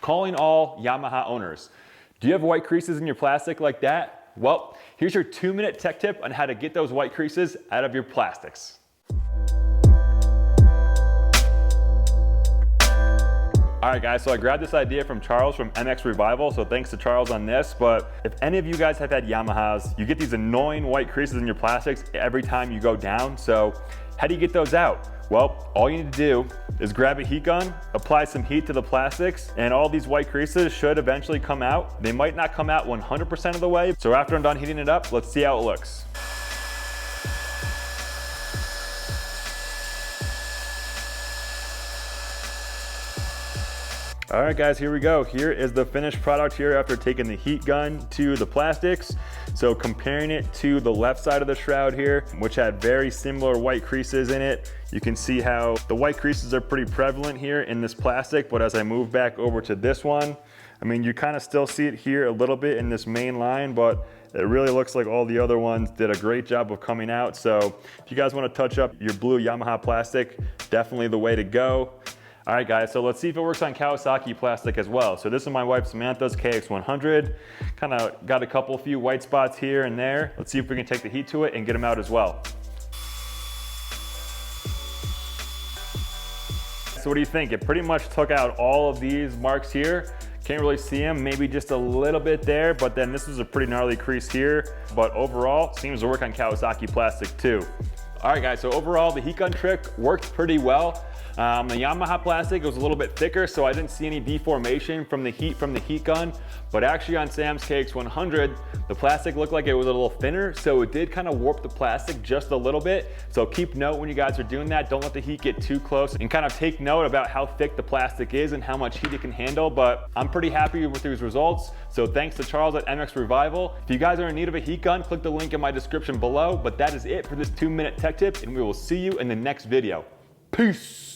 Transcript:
calling all Yamaha owners. Do you have white creases in your plastic like that? Well, here's your 2-minute tech tip on how to get those white creases out of your plastics. All right guys, so I grabbed this idea from Charles from MX Revival, so thanks to Charles on this. But if any of you guys have had Yamahas, you get these annoying white creases in your plastics every time you go down. So how do you get those out? Well, all you need to do is grab a heat gun, apply some heat to the plastics, and all these white creases should eventually come out. They might not come out 100% of the way. So after I'm done heating it up, let's see how it looks. All right guys, here we go. Here is the finished product here after taking the heat gun to the plastics. So comparing it to the left side of the shroud here, which had very similar white creases in it, you can see how the white creases are pretty prevalent here in this plastic, but as I move back over to this one, I mean, you kind of still see it here a little bit in this main line, but it really looks like all the other ones did a great job of coming out. So if you guys want to touch up your blue Yamaha plastic, definitely the way to go. All right guys, so let's see if it works on Kawasaki plastic as well. So this is my wife Samantha's KX100. Kind of got a few white spots here and there. Let's see if we can take the heat to it and get them out as well. So what do you think? It pretty much took out all of these marks here. Can't really see them, maybe just a little bit there, but then this is a pretty gnarly crease here. But overall, seems to work on Kawasaki plastic too. All right guys, so overall the heat gun trick worked pretty well. The Yamaha plastic was a little bit thicker, so I didn't see any deformation from the heat gun. But actually on Sam's KX100, the plastic looked like it was a little thinner, so it did kind of warp the plastic just a little bit. So keep note when you guys are doing that, don't let the heat get too close, and kind of take note about how thick the plastic is and how much heat it can handle. But I'm pretty happy with these results. So thanks to Charles at MX Revival. If you guys are in need of a heat gun, click the link in my description below. But that is it for this 2-minute tech tip, and we will see you in the next video. Peace.